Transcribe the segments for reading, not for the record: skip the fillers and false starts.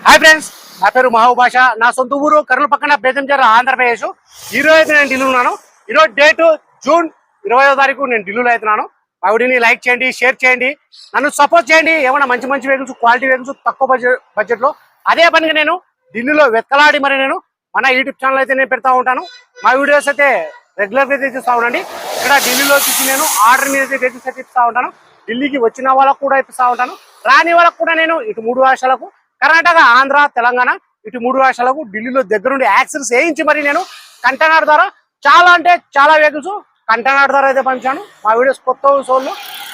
Hi friends, నా పేరు మహబూబ్ బాషా. నా సొంత ఊరు కర్నూలు పక్కన బేతంచెర్ల, ఆంధ్రప్రదేశ్. ఈ రోజు అయితే నేను ఢిల్లీలో ఉన్నాను. ఈరోజు డేట్ జూన్ 20వ తారీఖు నేను ఢిల్లీలో అవుతున్నాను. మా వీడియోని లైక్ చేయండి, షేర్ చేయండి, నన్ను సపోర్ట్ చేయండి. ఏమైనా మంచి మంచి వెహికల్స్, క్వాలిటీ వెహికల్స్ తక్కువ బడ్జెట్ లో అదే పనిగా నేను ఢిల్లీలో వెతలాడి మరి నేను మన యూట్యూబ్ ఛానల్ అయితే నేను పెడతా ఉంటాను. మా వీడియోస్ అయితే రెగ్యులర్ గా అయితే చూస్తూ ఉండండి. ఇక్కడ ఢిల్లీలో చూసి నేను ఆర్డర్ మీద అయితే వెహికల్స్ అయితే ఇస్తూ ఉంటాను. ఢిల్లీకి వచ్చిన వాళ్ళకు కూడా ఇప్పిస్తూ ఉంటాను, రాని వాళ్ళకు కూడా నేను ఇటు 3 రాష్ట్రాలకు కర్ణాటక, ఆంధ్ర, తెలంగాణ ఇటు 3 రాష్ట్రాలకు ఢిల్లీలో దగ్గరుండి యాక్సిడెంట్స్ వేయించి మరి నేను కంటైనర్ ద్వారా చాలా అంటే చాలా వెహికల్స్ కంటైనర్ ద్వారా అయితే పంపించాను. మా వీడియోస్ కొత్త సోళ్ళు,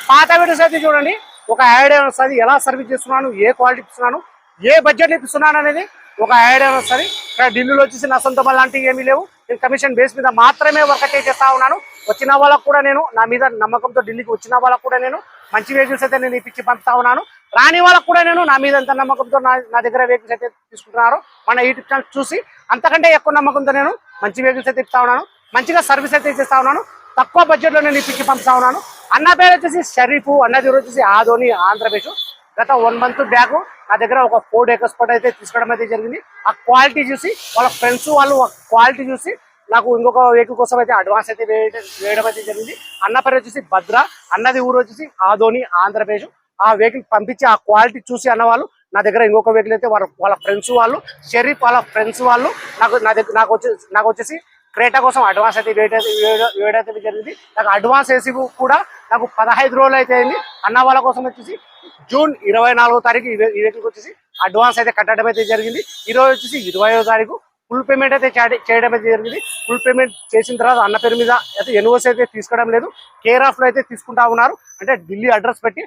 పాత వీడియోస్ అయితే చూడండి. ఒక ఐడియా వస్తుంది, ఎలా సర్వీస్ చేస్తున్నాను, ఏ క్వాలిటీ ఇస్తున్నాను, ఏ బడ్జెట్ ఇస్తున్నాను అనేది ఒక ఐడియా వస్తుంది. ఇక్కడ ఢిల్లీలో వచ్చేసి నా సొంత లాంటివి ఏమీ లేవు. నేను కమిషన్ బేస్ మీద మాత్రమే వర్క్ అయితే చేస్తా ఉన్నాను. వచ్చిన వాళ్ళకు కూడా నేను నా మీద నమ్మకంతో ఢిల్లీకి వచ్చిన వాళ్ళకు కూడా నేను మంచి వెహికల్స్ అయితే నేను ఇప్పించి పంపుతా ఉన్నాను. రాని వాళ్ళకు కూడా నేను నా మీద ఎంత నమ్మకంతో నా దగ్గర వెహికల్స్ అయితే తీసుకుంటున్నారు మన యూట్యూబ్ ఛానల్ చూసి, అంతకంటే ఎక్కువ నమ్మకంతో నేను మంచి వెహికల్స్ అయితే ఇస్తా ఉన్నాను. మంచిగా సర్వీస్ అయితే చేస్తా ఉన్నాను. తక్కువ బడ్జెట్ లో నేను ఇప్పించి పంపుతా ఉన్నాను. అన్న పేరు వచ్చేసి షరీఫ్, అన్న పేరు వచ్చేసి ఆదోని, ఆంధ్రప్రదేశ్. గత 1 month బ్యాక్ నా దగ్గర ఒక 4 acres ప్లాట్ అయితే తీసుకోవడం అయితే జరిగింది. ఆ క్వాలిటీ చూసి వాళ్ళ ఫ్రెండ్స్ వాళ్ళు క్వాలిటీ చూసి నాకు ఇంకొక వెహికల్ కోసం అయితే అడ్వాన్స్ అయితే వేయడం అయితే జరిగింది. అన్న పేరు వచ్చేసి భద్ర, అన్నది ఊరు వచ్చేసి ఆదోని, ఆంధ్రప్రదేశ్. ఆ వెహికల్ పంపించి ఆ క్వాలిటీ చూసి అన్న వాళ్ళు నా దగ్గర ఇంకొక వెహికల్ అయితే వాళ్ళ ఫ్రెండ్స్ వాళ్ళు, షరీఫ్ వాళ్ళ ఫ్రెండ్స్ వాళ్ళు నాకు వచ్చేసి క్రేటా కోసం అడ్వాన్స్ అయితే వేయడం జరిగింది. నాకు అడ్వాన్స్ వేసి కూడా నాకు 15 రోజులు అయితే అయింది. అన్న వాళ్ళ కోసం వచ్చేసి జూన్ 24వ తారీఖు ఈ వెహికల్కి వచ్చేసి అడ్వాన్స్ అయితే కట్టడం అయితే జరిగింది. ఈ రోజు వచ్చేసి 20వ తారీఖు ఫుల్ పేమెంట్ అయితే చేయడం అయితే జరిగింది. ఫుల్ పేమెంట్ చేసిన తర్వాత అన్న పేరు మీద అయితే ఎన్ఓసి అయితే తీసుకోవడం లేదు, కేర్ ఆఫ్ లో అయితే తీసుకుంటా ఉన్నారు. అంటే ఢిల్లీ అడ్రస్ పెట్టి,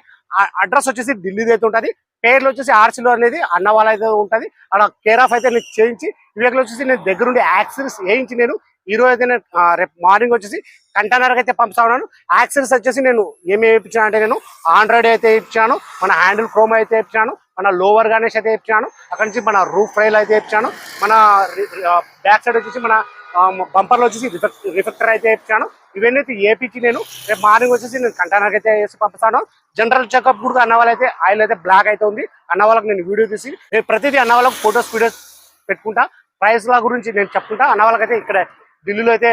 అడ్రస్ వచ్చేసి ఢిల్లీది అయితే ఉంటుంది, పేర్లు వచ్చేసి ఆర్సీలో అనేది అన్న వాళ్ళ అయితే ఉంటుంది. అలా కేర్ ఆఫ్ అయితే నేను చేయించి ఈ వెహికల్ వచ్చేసి నేను దగ్గరుండి యాక్సిడెంట్స్ వేయించి నేను ఈ రోజు అయితే నేను రేపు మార్నింగ్ వచ్చేసి కంటైనర్ అయితే పంపుతా ఉన్నాను. యాక్సెస్ వచ్చేసి నేను ఏమి వేయించాను అంటే నేను ఆండ్రాయిడ్ అయితే ఇచ్చాను, మన హ్యాండిల్ క్రోమ్ అయితే ఇచ్చాను, మన లోవర్ గానేష్ అయితే ఇచ్చాను, అక్కడి నుంచి మన రూఫ్ రైల్ అయితే ఇచ్చాను, మన బ్యాక్ సైడ్ వచ్చేసి మన బంపర్లో వచ్చేసి రిఫెక్టర్ అయితే ఇచ్చాను. ఇవన్నీ అయితే ఏపీకి నేను రేపు మార్నింగ్ వచ్చేసి నేను కంటైనర్ అయితే వేసి పంపిస్తాను. జనరల్ చెకప్ కూడా అన్న వాళ్ళైతే ఆయిల్ అయితే బ్లాక్ అయితే ఉంది. అన్న వాళ్ళకి నేను వీడియో తీసి నేను ప్రతిదీ అన్న వాళ్ళకి ఫొటోస్ వీడియోస్ పెట్టుకుంటా. ప్రైస్ లా గురించి నేను చెప్పుకుంటా. అన్న వాళ్ళకైతే ఇక్కడ ఢిల్లీలో అయితే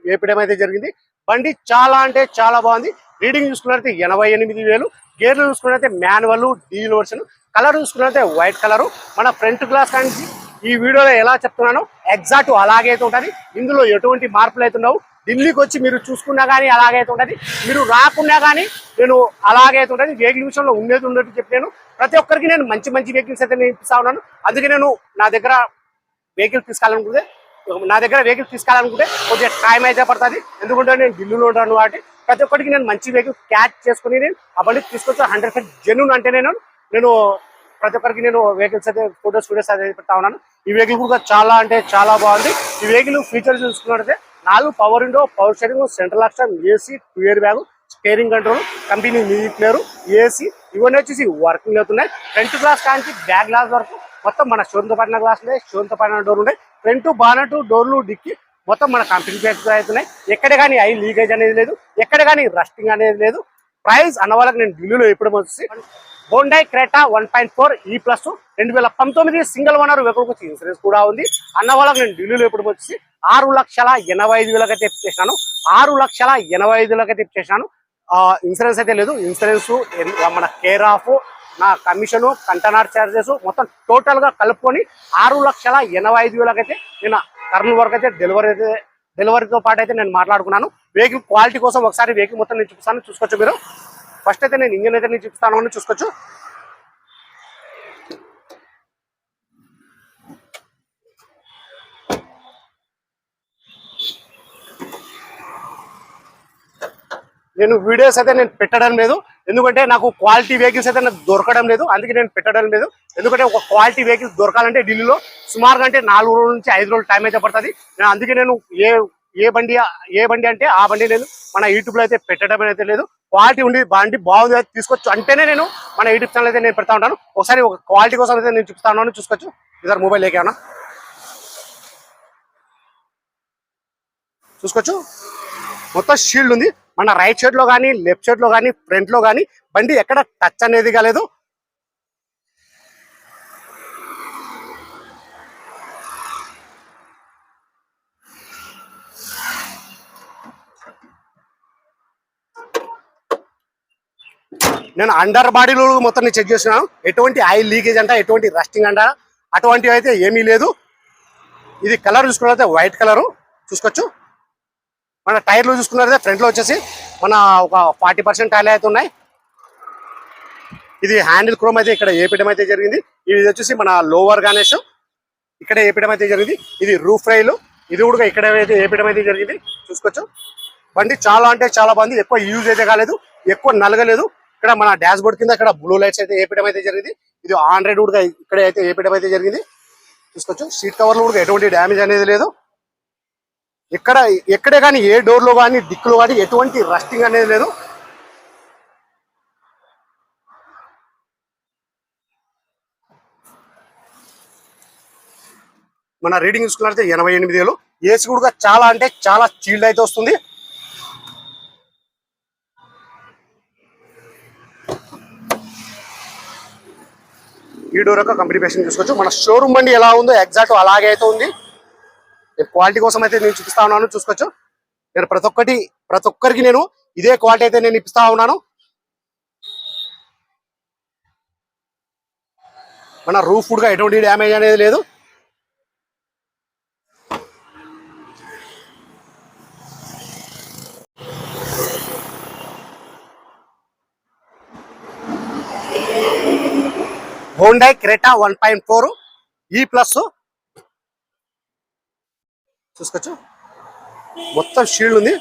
వేపడం అయితే జరిగింది. బండి చాలా అంటే చాలా బాగుంది. రీడింగ్ చూసుకున్నట్లయితే 88,000. గేర్లు చూసుకున్నట్లయితే మాన్యువల్, డీజిల్ వర్షన్. కలర్ చూసుకున్నట్లయితే వైట్ కలరు. మన ఫ్రంట్ గ్లాస్ కానీ ఈ వీడియోలో ఎలా చెప్తున్నానో ఎగ్జాక్ట్ అలాగే అయితే ఉంటుంది. ఇందులో ఎటువంటి మార్పులు అయితే ఉండవు. ఢిల్లీకి వచ్చి మీరు చూసుకున్నా కానీ అలాగే అయితే ఉంటుంది, మీరు రాకున్నా కానీ నేను అలాగే అయితే ఉంటుంది. వెహికల్ విషయంలో ఉన్నట్టు చెప్పాను. ప్రతి ఒక్కరికి నేను మంచి మంచి వెహికల్స్ అయితే నేను ఇప్పిస్తా ఉన్నాను. అందుకే నేను నా దగ్గర వెహికల్ తీసుకోవాలనుకుంటే కొద్దిగా టైం అయితే పడుతుంది. ఎందుకంటే నేను ఢిల్లీలో ఉంటాను కాబట్టి ప్రతి ఒక్కరికి నేను మంచి వెహికల్ క్యాచ్ చేసుకుని నేను ఆ బండికి తీసుకొచ్చి 100% జెన్యూన్ అంటే నేను ప్రతి ఒక్కరికి నేను వెహికల్స్ అయితే ఫోటోస్ వీడియోస్ అయితే పెడతా ఉన్నాను. ఈ వెహికల్ కూడా చాలా అంటే చాలా బాగుంది. ఈ వెహికల్ ఫీచర్స్ చూసుకున్నట్లయితే 4 power window, power steering, central locking, AC, 2 air bag, steering control, company music player, AC ఇవన్నీ వచ్చేసి వర్కింగ్ అవుతున్నాయి. ఫ్రంట్ గ్లాస్ కానీ బ్యాక్ గ్లాస్ వరకు మొత్తం మన షోరూమ్తో పడిన గ్లాస్ ఉన్నాయి, షోరూమ్తో పడిన డోర్ ఉన్నాయి. ఫ్రంట్ బానట్, డోర్లు, డిక్కి మొత్తం మన కంపెనీ పేరు అవుతున్నాయి. ఎక్కడ కానీ ఐ లీకేజ్ అనేది లేదు, ఎక్కడ కానీ రస్టింగ్ అనేది లేదు. ప్రైస్ అన్న వాళ్ళకి నేను ఢిల్లీలో ఎప్పుడు వచ్చేసి Honda Creta 1.4 E+ 2019 single owner vehicle వచ్చి ఇన్సూరెన్స్ కూడా ఉంది. అన్న వాళ్ళకి నేను ఢిల్లీలో ఎప్పుడు వచ్చేసి 6,85,000 అయితే ఇచ్చేసాను. 6,85,000 అయితే ఇచ్చేసాను. ఇన్సూరెన్స్ అయితే లేదు. ఇన్సూరెన్స్, మన కేర్ ఆఫ్, నా కమిషను, కంటైనర్ చార్జెస్ మొత్తం టోటల్ గా కలుపుకొని 6,85,000 అయితే నేను కర్నూలు వరకు అయితే డెలివరీతో పాటు అయితే నేను మాట్లాడుకున్నాను. వెహికల్ క్వాలిటీ కోసం ఒకసారి వెహికల్ మొత్తం నేను చూపిస్తాను, చూసుకోవచ్చు మీరు. ఫస్ట్ అయితే నేను ఇంజిన్ అయితే నేను చూపిస్తాను అని చూసుకోవచ్చు. నేను వీడియోస్ అయితే నేను పెట్టడం లేదు, ఎందుకంటే నాకు క్వాలిటీ వెహికల్స్ అయితే నాకు దొరకడం లేదు. అందుకే నేను పెట్టడం లేదు. ఎందుకంటే ఒక క్వాలిటీ వెహికల్స్ దొరకాలంటే ఢిల్లీలో సుమారుగా అంటే 4 రోజుల నుంచి 5 రోజులు టైం అయితే పడుతుంది. అందుకే నేను ఏ బండి అంటే ఆ బండి నేను మన యూట్యూబ్లో అయితే పెట్టడం అయితే లేదు. క్వాలిటీ ఉండి బండి బాగుంది అయితే తీసుకోవచ్చు అంటేనే నేను మన యూట్యూబ్ ఛానల్ అయితే నేను పెడతా ఉంటాను. ఒకసారి ఒక క్వాలిటీ కోసం అయితే నేను చూపిస్తా ఉన్నాను, చూసుకోవచ్చు. ఇద్దరు మొబైల్ లేకేమన్నా చూసుకోవచ్చు. మొత్తం షీల్డ్ ఉంది. మన రైట్ సైడ్ లో కానీ, లెఫ్ట్ సైడ్ లో కానీ, ఫ్రంట్ లో కానీ బండి ఎక్కడ టచ్ అనేది కాలేదు. నేను అండర్ బాడీలో మొత్తం నేను చెక్ చేస్తున్నాను. ఎటువంటి ఆయిల్ లీకేజ్ అంట, ఎటువంటి రస్టింగ్ అంట అటువంటివి అయితే ఏమీ లేదు. ఇది కలర్ చూసుకున్నట్లయితే వైట్ కలరు చూసుకోవచ్చు. మన టైర్లు చూసుకున్నట్లయితే ఫ్రంట్లో వచ్చేసి మన ఒక 40% టైర్లు అయితే ఉన్నాయి. ఇది హ్యాండిల్ క్రోమ్ అయితే ఇక్కడ ఏపీయడం అయితే జరిగింది. ఇది వచ్చేసి మన లోవర్ గానేష్ ఇక్కడ ఏపీయడం అయితే జరిగింది. ఇది రూఫ్ రైలు ఇది కూడా ఇక్కడ అయితే ఏపీయడం అయితే జరిగింది చూసుకోవచ్చు. బండి చాలా అంటే చాలా బాగుంది. ఎక్కువ యూజ్ అయితే కాలేదు, ఎక్కువ నలగలేదు. ఇక్కడ మన డాష్ బోర్డ్ కింద ఇక్కడ బ్లూ లైట్స్ అయితే ఏపీయడం అయితే జరిగింది. ఇది ఆండ్రాయిడ్ కూడా ఇక్కడ అయితే ఏపీయడం అయితే జరిగింది చూసుకోవచ్చు. సీట్ కవర్లు కూడా ఎటువంటి డ్యామేజ్ అనేది లేదు. ఎక్కడే కానీ ఏ డోర్లో కానీ డిక్కులో కానీ ఎటువంటి రస్టింగ్ అనేది లేదు. మన రీడింగ్ చూసుకున్నట్లయితే 88,000. ఏసీ కూడా చాలా అంటే చాలా చీల్డ్ అయితే వస్తుంది. ఈ డోర్ యొక్క కంపెనీ పేషన్ చూసుకోవచ్చు. మన షోరూమ్ బండి ఎలా ఉందో ఎగ్జాక్ట్ అలాగే అయితే ఉంది. నేను క్వాలిటీ కోసం అయితే నేను చూపిస్తా ఉన్నాను చూసుకోవచ్చు. నేను ప్రతి ఒక్కరికి నేను ఇదే క్వాలిటీ అయితే నేను ఇప్పిస్తా ఉన్నాను. మన రూఫ్ కూడా ఎటువంటి డ్యామేజ్ అనేది లేదు. హోండా క్రెటా 1.4 E+ చూసుకోవచ్చు. మొత్తం షీల్డ్ ఉంది.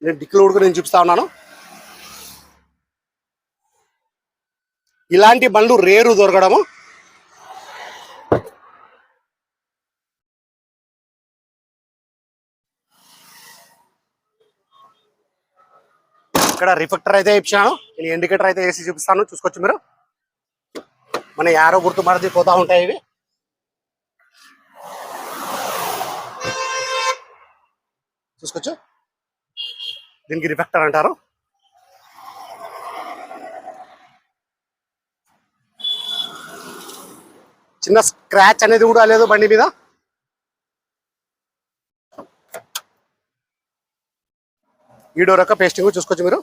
నేను డిక్లో కూడా నేను చూపిస్తా ఉన్నాను. ఇలాంటి బండ్లు రేరు దొరకడము. ఇక్కడ రిఫ్లెక్టర్ అయితే ఇచ్చాను. నేను ఇండికేటర్ అయితే వేసి చూపిస్తాను చూసుకోవచ్చు. మీరు మన యారో గుర్తు మరది పోతా ఉంటాయి ఇవి చూసుకోవచ్చు. దీనికి రిఫ్లెక్టర్ అంటారు. చిన్న స్క్రాచ్ అనేది కూడా లేదు బండి మీద. ఈ డోర్ యొక్క పేస్టింగ్ చూసుకోవచ్చు మీరు.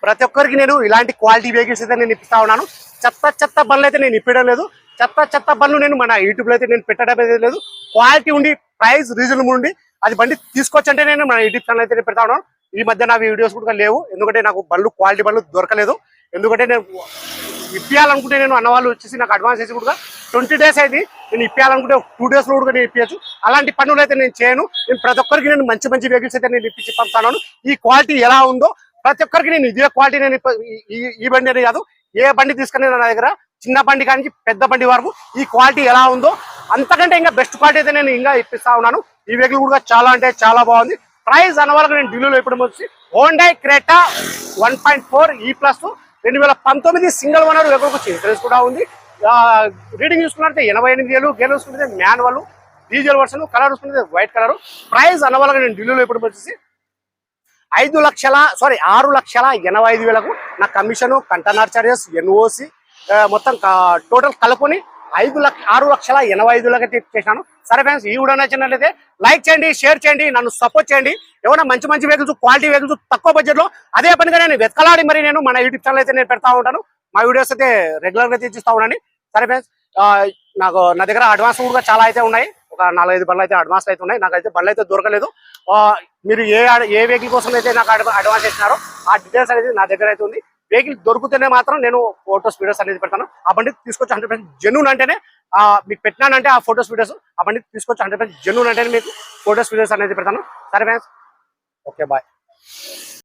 ప్రతి ఒక్కరికి నేను ఇలాంటి క్వాలిటీ వెహికల్స్ అయితే నేను ఇప్పిస్తా ఉన్నాను. చెత్త బండ్లు అయితే నేను ఇప్పడం లేదు. చెత్త బండ్లు నేను మన యూట్యూబ్ లో అయితే నేను పెట్టడం అయితే లేదు. క్వాలిటీ ఉండి ప్రైస్ రీజనబుల్ ఉండి అది బండి తీసుకొచ్చంటే నేను మన యూట్యూబ్ ఛానల్ అయితే పెడతా ఉన్నాను. ఈ మధ్య నా వీడియోస్ కూడా లేవు, ఎందుకంటే నాకు బండ్లు క్వాలిటీ బండ్లు దొరకలేదు. ఎందుకంటే నేను ఇప్పియాలనుకుంటే నేను అన్నవాళ్ళు వచ్చేసి నాకు అడ్వాన్స్ చేసి కూడా 20 days అయితే నేను ఇప్పియాలనుకుంటే 2 days లో కూడా నేను ఇప్పించచ్చు. అలాంటి పనులు అయితే నేను చేయను. నేను ప్రతి ఒక్కరికి నేను మంచి వెహికల్స్ అయితే నేను ఇప్పించి పంపుతాను. ఈ క్వాలిటీ ఎలా ఉందో ప్రతి ఒక్కరికి నేను ఇదే క్వాలిటీ నేను ఈ బండి అని కాదు, ఏ బండి తీసుకుని నా దగ్గర చిన్న బండి కానీ పెద్ద బండి వరకు ఈ క్వాలిటీ ఎలా ఉందో అంతకంటే ఇంకా బెస్ట్ క్వాలిటీ అయితే నేను ఇంకా ఇప్పిస్తా ఉన్నాను. ఈ వెహికల్ కూడా చాలా అంటే చాలా బాగుంది. ప్రైస్ అన్నవాళ్ళకి నేను ఢిల్లీలో ఇప్పుడు వచ్చి Honda Creta 1.4 E+ 2019 single owner వెహికల్కి ఇన్సూరెన్స్ కూడా ఉంది. రీడింగ్ చూసుకున్నట్టే 88,000. గేర్ చూసుకుంటే మాన్యువల్ డీజిల్ వర్షన్, కలర్ చూసుకుంటే వైట్ కలర్. ప్రైస్ అన్నవాళ్ళకి నేను ఢిల్లీలో ఇప్పుడు వచ్చేసి 6,85,000 నా కమిషన్, కంటైనర్ చార్జెస్, NOC మొత్తం టోటల్ కలుపుకొని 6,85,000 చేశాను. సరే ఫ్రెండ్స్, ఈ వీడియో నచ్చినట్లయితే లైక్ చేయండి, షేర్ చేయండి, నన్ను సపోర్ట్ చేయండి. ఏమైనా మంచి వెహికల్స్, క్వాలిటీ వెహికల్స్ తక్కువ బడ్జెట్ లో అదే పనిగా నేను వెతకలాడి మరి నేను మన యూట్యూబ్ ఛానల్ అయితే నేను పెడతా ఉంటాను. మా వీడియోస్ అయితే రెగ్యులర్ గా తీసిస్తా ఉండండి. సరే ఫ్రెండ్స్, నా దగ్గర అడ్వాన్స్ కూడా చాలా అయితే ఉన్నాయి. ఒక 4-5 బండ్లు అయితే అడ్వాన్స్ అయితే ఉన్నాయి. నాకైతే బండ్లు అయితే దొరకలేదు. మీరు ఏ వెహికల్ కోసం అయితే నాకు అడ్వాన్స్ చేసినారో ఆ డీటెయిల్స్ అనేది నా దగ్గర అయితే ఉంది. వెహికల్ దొరికితేనే మాత్రం నేను ఫోటోస్ వీడియోస్ అనేది పెడతాను. ఆ బండి తీసుకొచ్చి 100% జెన్యూన్ అంటేనే మీకు పెట్టినానంటే ఆ ఫోటోస్ వీడియోస్ ఆ బండి తీసుకొచ్చి 100% జెన్యూన్ అంటేనే మీకు ఫోటోస్ వీడియోస్ అనేది పెడతాను. సరే ఫ్రెండ్స్, ఓకే బాయ్.